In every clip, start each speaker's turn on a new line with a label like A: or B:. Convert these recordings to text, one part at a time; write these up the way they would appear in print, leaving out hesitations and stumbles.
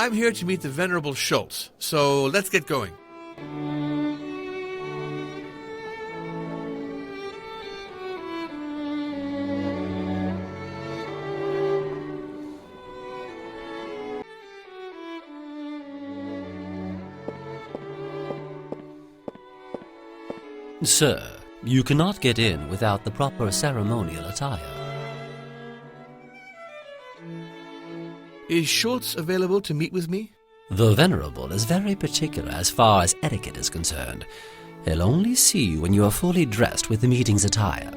A: I'm here to meet the Venerable Schultz, so let's get going.
B: Sir, you cannot get in without the proper ceremonial attire.
A: Is Schultz available to meet with me?
B: The Venerable is very particular as far as etiquette is concerned. He'll only see you when you are fully dressed with the meeting's attire.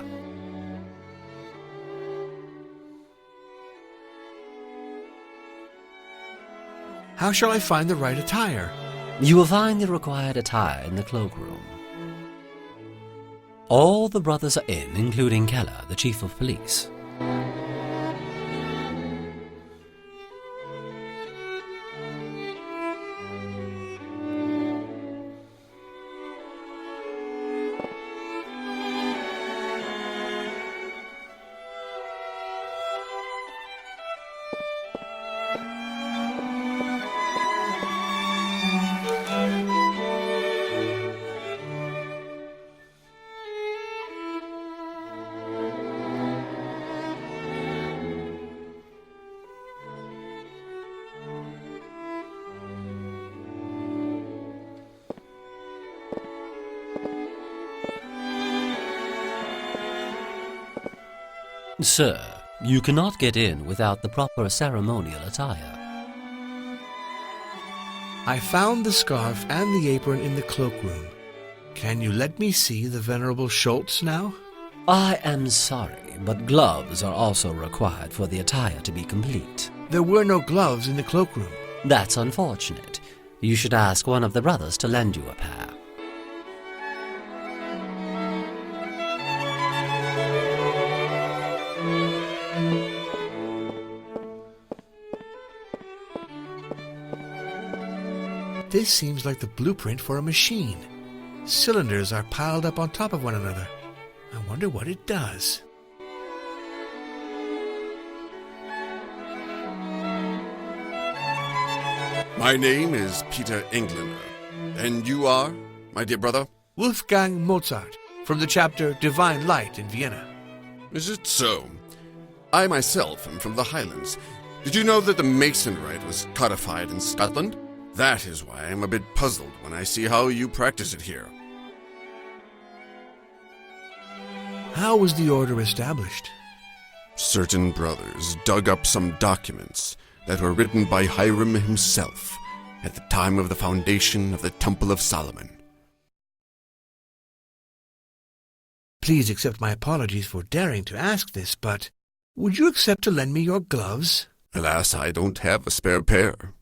A: How shall I find the right attire?
B: You will find the required attire in the cloakroom. All the brothers are in, including Keller, the chief of police. Sir, you cannot get in without the proper ceremonial attire.
A: I found the scarf and the apron in the cloakroom. Can you let me see the Venerable Schultz now?
B: I am sorry, but gloves are also required for the attire to be complete.
A: There were no gloves in the cloakroom.
B: That's unfortunate. You should ask one of the brothers to lend you a pair.
A: This seems like the blueprint for a machine. Cylinders are piled up on top of one another. I wonder what it does.
C: My name is Peter Englander. And you are, my dear brother?
A: Wolfgang Mozart, from the chapter Divine Light in Vienna.
C: Is it so? I myself am from the Highlands. Did you know that the Mason rite was codified in Scotland? That is why I'm a bit puzzled when I see how you practice it here.
A: How was the order established?
C: Certain brothers dug up some documents that were written by Hiram himself at the time of the foundation of the Temple of Solomon.
A: Please accept my apologies for daring to ask this, but would you accept to lend me your gloves?
C: Alas, I don't have a spare pair.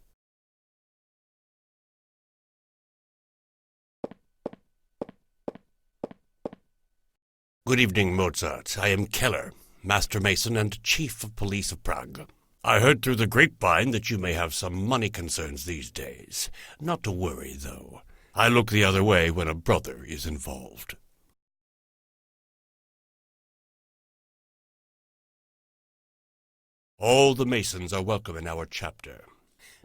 D: Good evening, Mozart. I am Keller, Master Mason and Chief of Police of Prague. I heard through the grapevine that you may have some money concerns these days. Not to worry, though. I look the other way when a brother is involved. All the Masons are welcome in our chapter.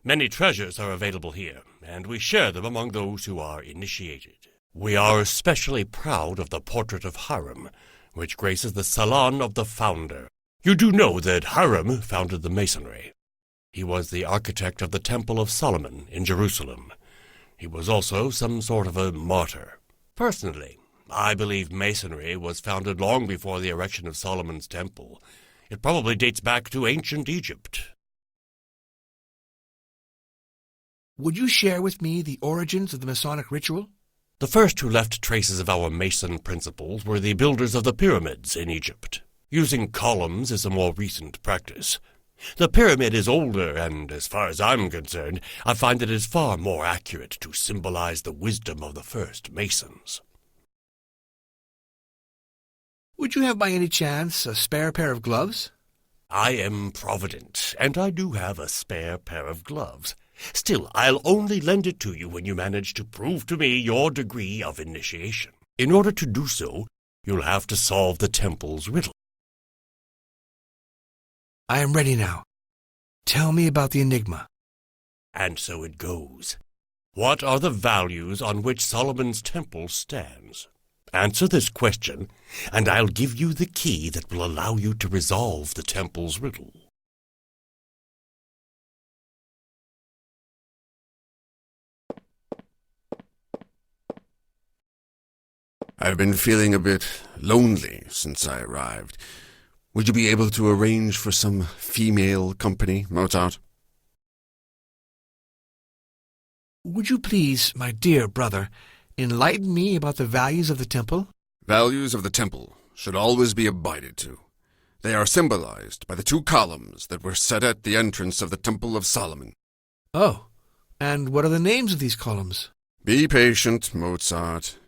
D: Many treasures are available here, and we share them among those who are initiated. We are especially proud of the portrait of Hiram, which graces the salon of the founder. You do know that Hiram founded the Masonry. He was the architect of the Temple of Solomon in Jerusalem. He was also some sort of a martyr. Personally, I believe Masonry was founded long before the erection of Solomon's Temple. It probably dates back to ancient Egypt.
A: Would you share with me the origins of the Masonic ritual?
D: The first who left traces of our Mason principles were the builders of the pyramids in Egypt. Using columns is a more recent practice. The pyramid is older, and as far as I'm concerned, I find it is far more accurate to symbolize the wisdom of the first Masons.
A: Would you have by any chance a spare pair of gloves?
D: I am provident, and I do have a spare pair of gloves. Still, I'll only lend it to you when you manage to prove to me your degree of initiation. In order to do so, you'll have to solve the temple's riddle.
A: I am ready now. Tell me about the enigma.
D: And so it goes. What are the values on which Solomon's temple stands? Answer this question, and I'll give you the key that will allow you to resolve the temple's riddle.
C: I've been feeling a bit lonely since I arrived. Would you be able to arrange for some female company, Mozart?
A: Would you please, my dear brother, enlighten me about the values of the temple?
C: Values of the temple should always be abided to. They are symbolized by the 2 columns that were set at the entrance of the Temple of Solomon.
A: Oh, and what are the names of these columns?
C: Be patient, Mozart.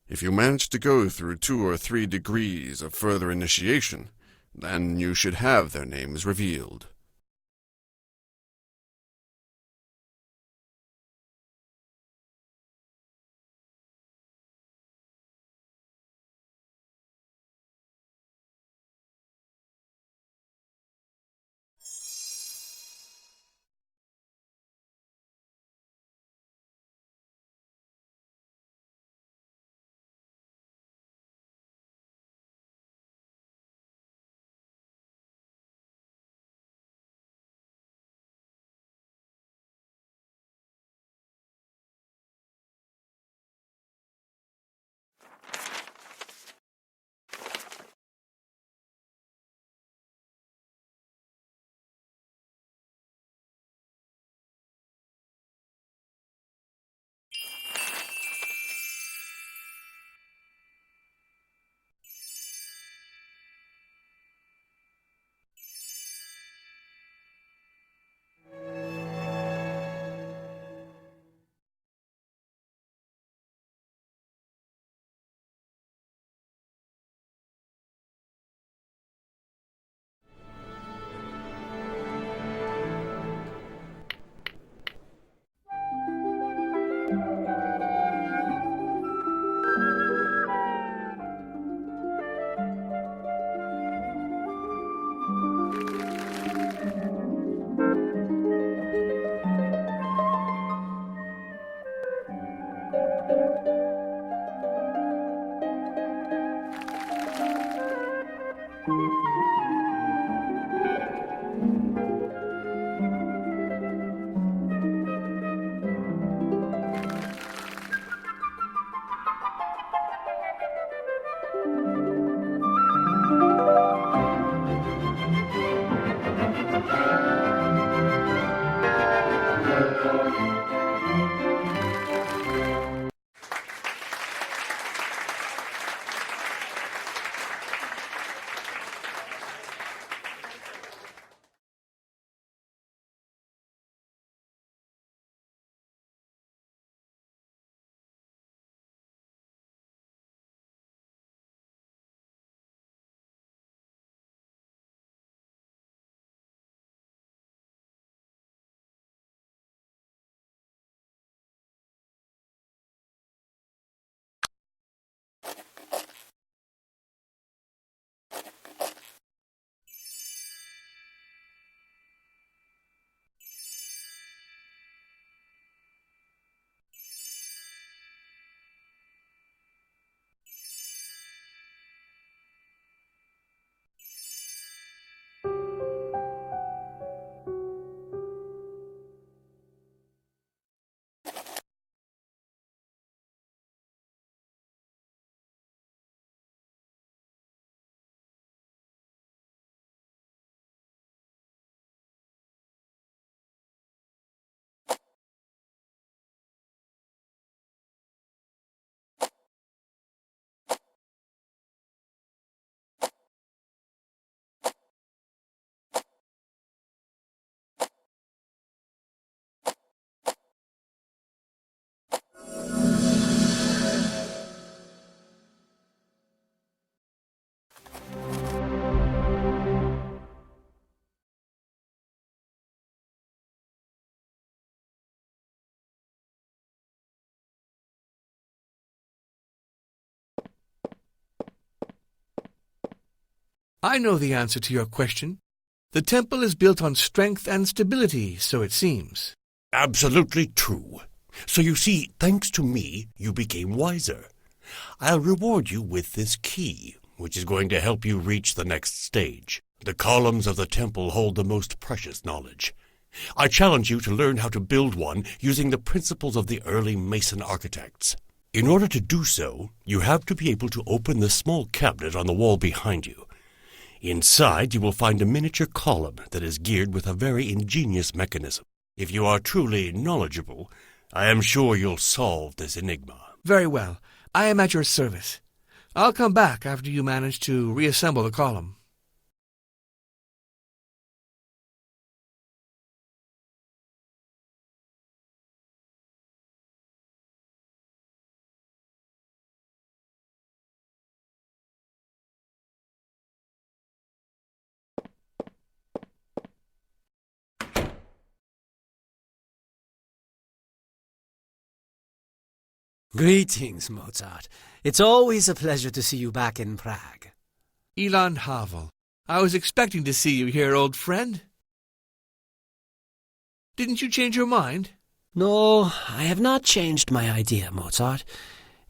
C: If you manage to go through 2 or 3 degrees of further initiation, then you should have their names revealed.
A: I know the answer to your question. The temple is built on strength and stability, so it seems.
D: Absolutely true. So you see, thanks to me, you became wiser. I'll reward you with this key, which is going to help you reach the next stage. The columns of the temple hold the most precious knowledge. I challenge you to learn how to build one using the principles of the early Mason architects. In order to do so, you have to be able to open the small cabinet on the wall behind you. Inside, you will find a miniature column that is geared with a very ingenious mechanism. If you are truly knowledgeable, I am sure you'll solve this enigma.
A: Very well. I am at your service. I'll come back after you manage to reassemble the column.
B: Greetings, Mozart. It's always a pleasure to see you back in Prague.
A: Elon Havel, I was expecting to see you here, old friend. Didn't you change your mind?
B: No, I have not changed my idea, Mozart.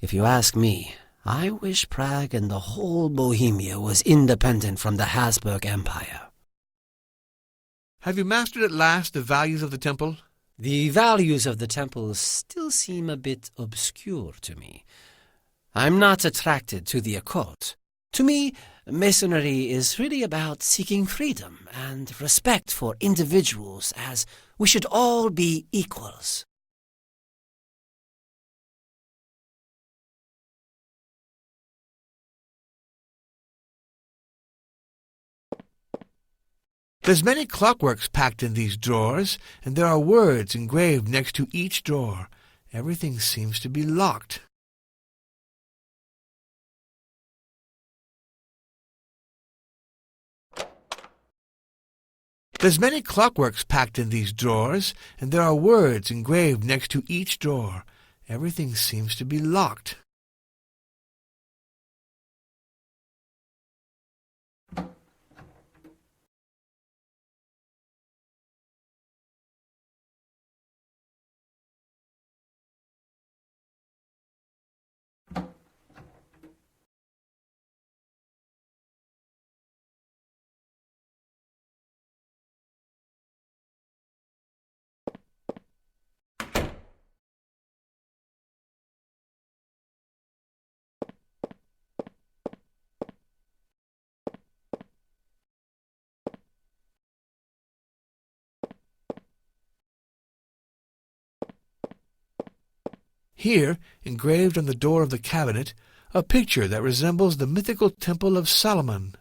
B: If you ask me, I wish Prague and the whole Bohemia was independent from the Habsburg Empire.
A: Have you mastered at last the values of the temple?
B: The values of the temple still seem a bit obscure to me. I'm not attracted to the occult. To me, Masonry is really about seeking freedom and respect for individuals, as we should all be equals.
A: There's many clockworks packed in these drawers, and there are words engraved next to each drawer. Everything seems to be locked. There's many clockworks packed in these drawers, and there are words engraved next to each drawer. Everything seems to be locked. Here, engraved on the door of the cabinet, a picture that resembles the mythical Temple of Solomon.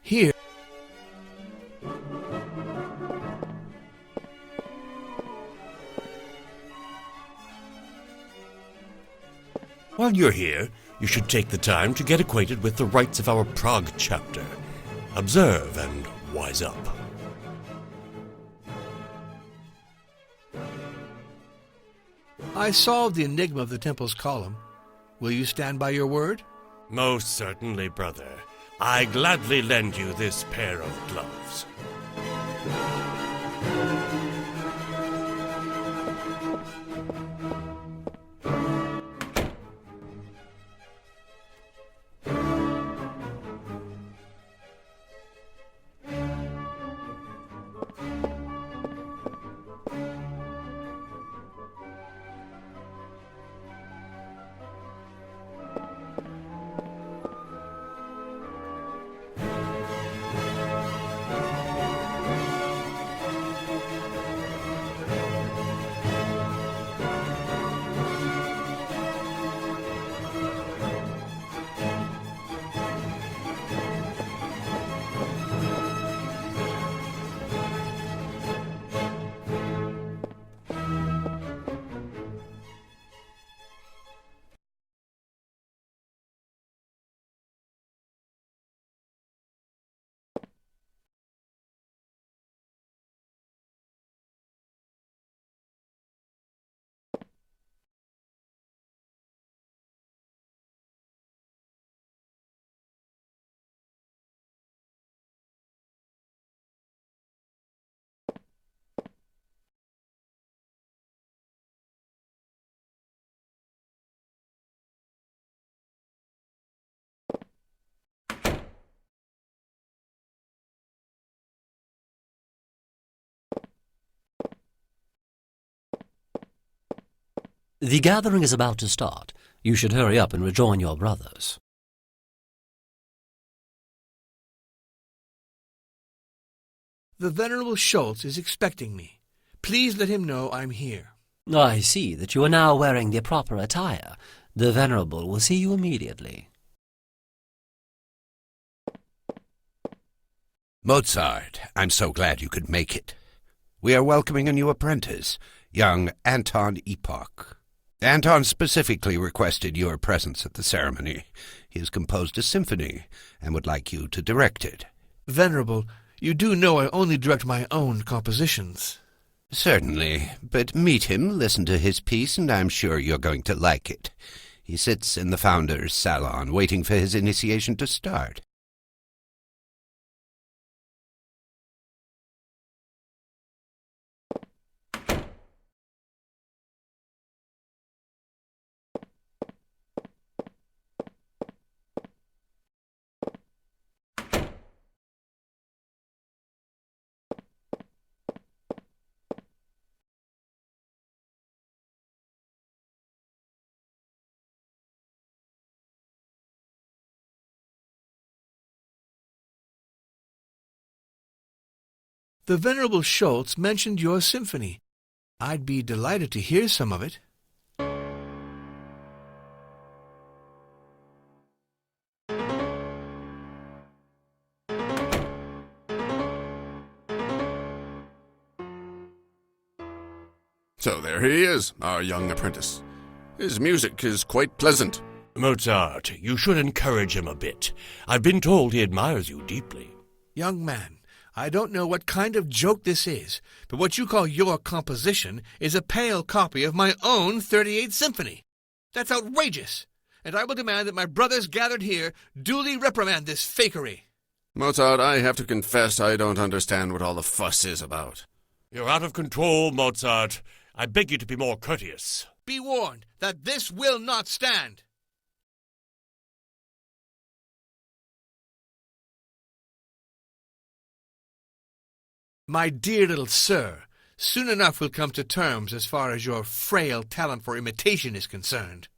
A: Here,
D: While you're here, you should take the time to get acquainted with the rites of our Prague chapter. Observe and wise up.
A: I solved the enigma of the temple's column. Will you stand by your word?
D: Most certainly, brother. I gladly lend you this pair of gloves.
B: The gathering is about to start. You should hurry up and rejoin your brothers.
A: The Venerable Schultz is expecting me. Please let him know I'm here.
B: I see that you are now wearing the proper attire. The Venerable will see you immediately.
E: Mozart, I'm so glad you could make it. We are welcoming a new apprentice, young Anton Epoch. Anton specifically requested your presence at the ceremony. He has composed a symphony and would like you to direct it.
A: Venerable, you do know I only direct my own compositions.
E: Certainly, but meet him, listen to his piece, and I'm sure you're going to like it. He sits in the founder's salon, waiting for his initiation to start.
A: The Venerable Schultz mentioned your symphony. I'd be delighted to hear some of it.
C: So there he is, our young apprentice. His music is quite pleasant.
D: Mozart, you should encourage him a bit. I've been told he admires you deeply.
A: Young man, I don't know what kind of joke this is, but what you call your composition is a pale copy of my own 38th Symphony. That's outrageous, and I will demand that my brothers gathered here duly reprimand this fakery.
C: Mozart, I have to confess I don't understand what all the fuss is about.
D: You're out of control, Mozart. I beg you to be more courteous.
A: Be warned that this will not stand. My dear little sir, soon enough we'll come to terms as far as your frail talent for imitation is concerned.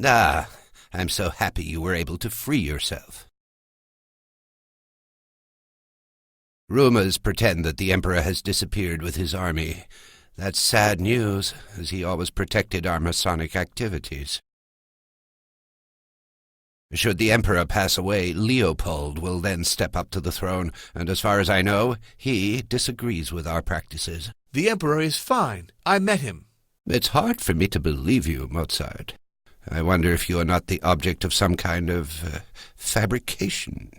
E: Ah, I'm so happy you were able to free yourself. Rumors pretend that the Emperor has disappeared with his army. That's sad news, as he always protected our Masonic activities. Should the Emperor pass away, Leopold will then step up to the throne, and as far as I know, he disagrees with our practices.
A: The Emperor is fine. I met him.
E: It's hard for me to believe you, Mozart. I wonder if you are not the object of some kind of fabrication.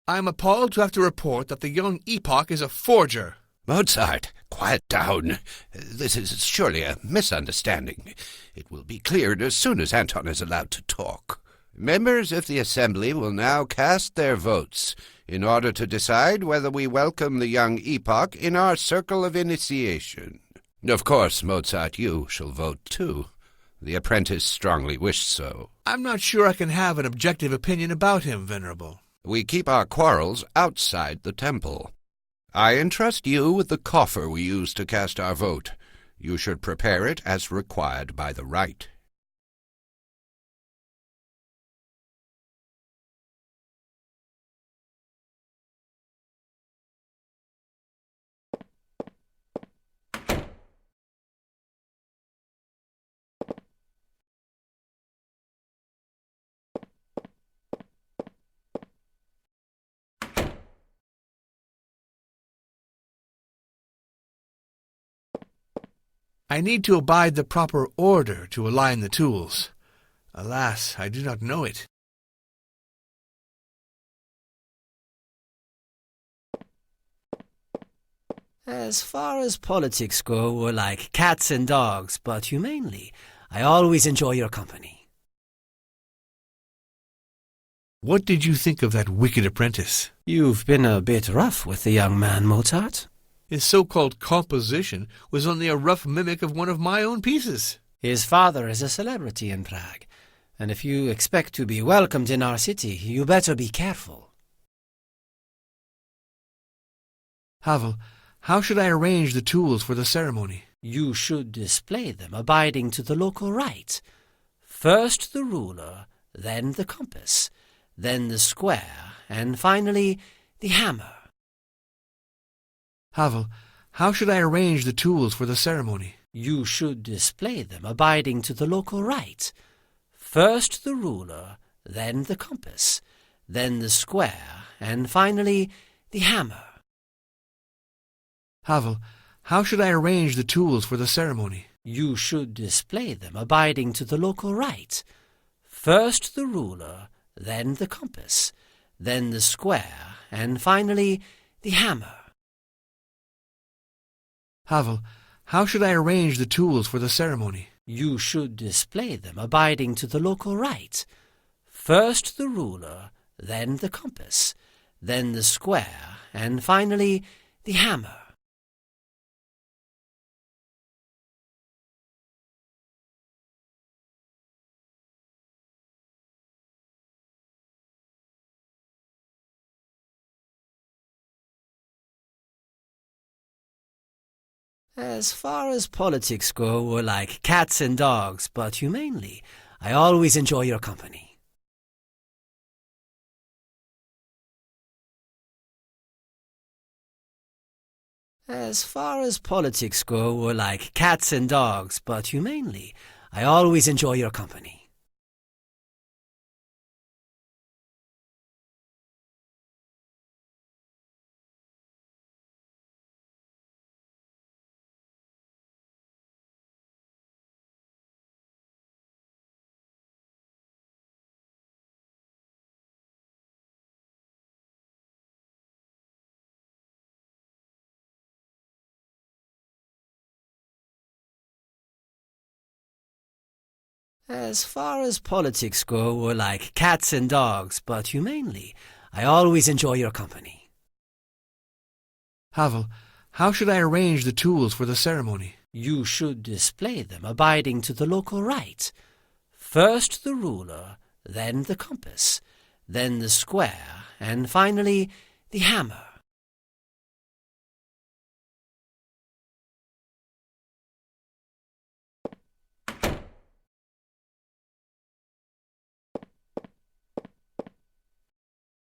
A: I am appalled to have to report that the young Epoch is a forger.
E: Mozart, quiet down. This is surely a misunderstanding. It will be cleared as soon as Anton is allowed to talk. Members of the Assembly will now cast their votes in order to decide whether we welcome the young Epoch in our circle of initiation. Of course, Mozart, you shall vote too. The apprentice strongly wished so.
A: I'm not sure I can have an objective opinion about him, Venerable.
E: We keep our quarrels outside the temple. I entrust you with the coffer we use to cast our vote. You should prepare it as required by the rite.
A: I need to abide the proper order to align the tools. Alas, I do not know it.
B: As far as politics go, we're like cats and dogs, but humanely, I always enjoy your company.
A: What did you think of that wicked apprentice?
B: You've been a bit rough with the young man, Mozart.
A: His so-called composition was only a rough mimic of one of my own pieces.
B: His father is a celebrity in Prague, and if you expect to be welcomed in our city, you better be careful.
A: Havel, how should I arrange the tools for the ceremony?
B: You should display them abiding to the local rite. First the ruler, then the compass, then the square, and finally the hammer.
A: Havel, how should I arrange the tools for the ceremony?
B: You should display them abiding to the local rite. First the ruler, then the compass, then the square, and finally the hammer.
A: Havel, how should I arrange the tools for the ceremony?
B: You should display them abiding to the local rite. First the ruler, then the compass, then the square, and finally the hammer.
A: Havel, how should I arrange the tools for the ceremony?
B: You should display them abiding to the local rite. First the ruler, then the compass, then the square, and finally the hammer. As far as politics go, we're like cats and dogs, but humanely, I always enjoy your company. As far as politics go, we're like cats and dogs, but humanely, I always enjoy your company. As far as politics go, we're like cats and dogs, but humanely, I always enjoy your company.
A: Havel, how should I arrange the tools for the ceremony?
B: You should display them abiding to the local rite. First the ruler, then the compass, then the square, and finally the hammer.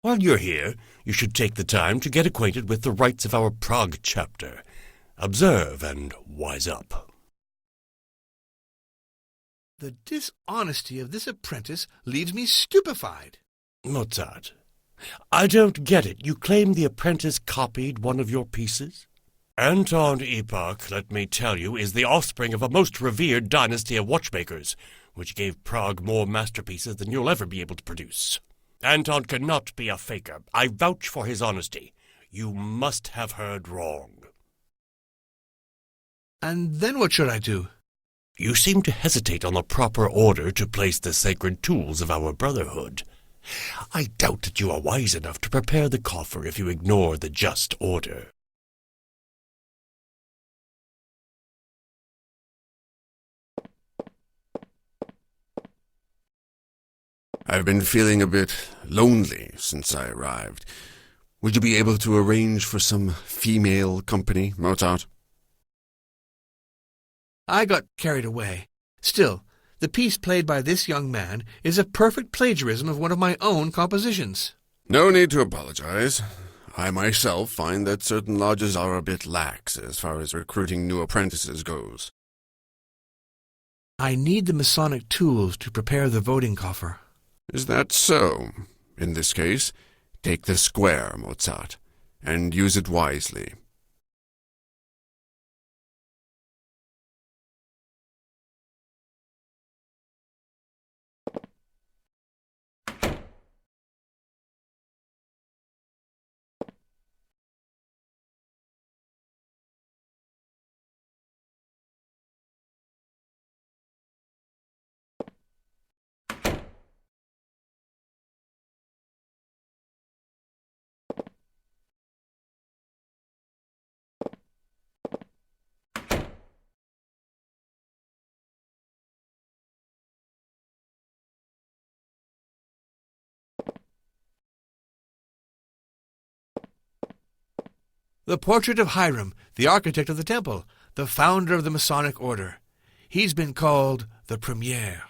D: While you're here, you should take the time to get acquainted with the rites of our Prague chapter. Observe and wise up.
A: The dishonesty of this apprentice leaves me stupefied.
D: Mozart, I don't get it. You claim the apprentice copied one of your pieces? Anton Epoch, let me tell you, is the offspring of a most revered dynasty of watchmakers, which gave Prague more masterpieces than you'll ever be able to produce. Anton cannot be a faker. I vouch for his honesty. You must have heard wrong.
A: And then what should I do?
D: You seem to hesitate on the proper order to place the sacred tools of our brotherhood. I doubt that you are wise enough to prepare the coffer if you ignore the just order.
C: I've been feeling a bit lonely since I arrived. Would you be able to arrange for some female company, Mozart?
A: I got carried away. Still, the piece played by this young man is a perfect plagiarism of one of my own compositions.
C: No need to apologize. I myself find that certain lodges are a bit lax as far as recruiting new apprentices goes.
A: I need the Masonic tools to prepare the voting coffer.
C: Is that so? In this case, take the square, Mozart, and use it wisely.
A: The portrait of Hiram, the architect of the temple, the founder of the Masonic order. He's been called the Premier.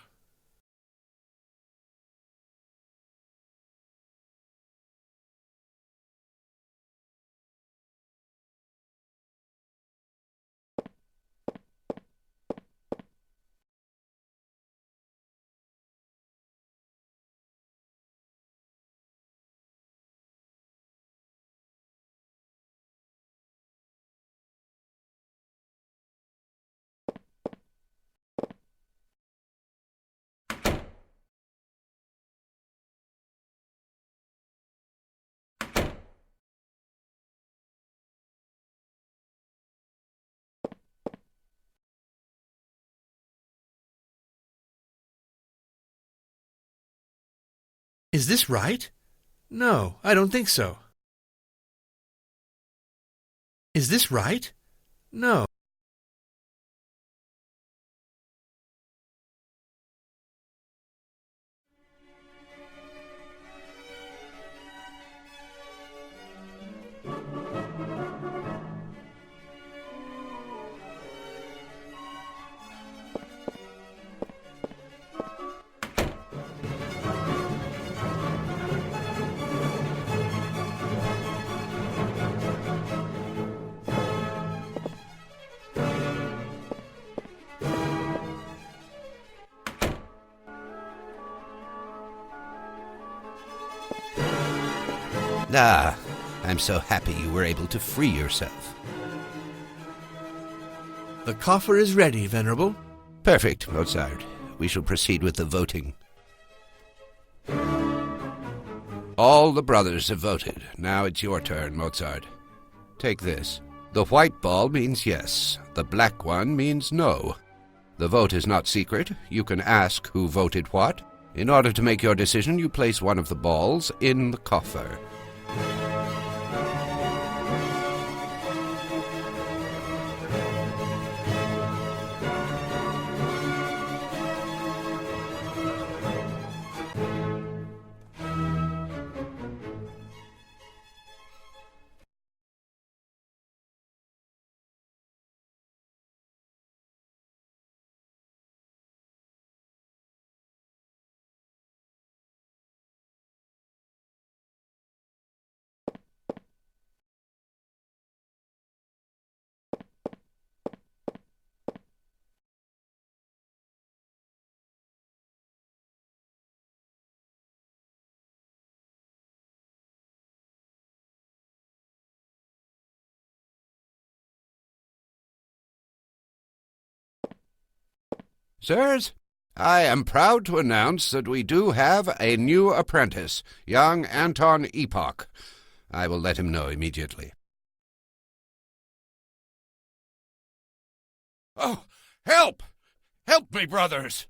A: Is this right? No, I don't think so. Is this right? No.
E: Ah, I'm so happy you were able to free yourself.
A: The coffer is ready, Venerable.
E: Perfect, Mozart. We shall proceed with the voting. All the brothers have voted. Now it's your turn, Mozart. Take this. The white ball means yes. The black one means no. The vote is not secret. You can ask who voted what. In order to make your decision, you place one of the balls in the coffer. Sirs, I am proud to announce that we do have a new apprentice, young Anton Epoch. I will let him know immediately.
C: Oh, help! Help me, brothers!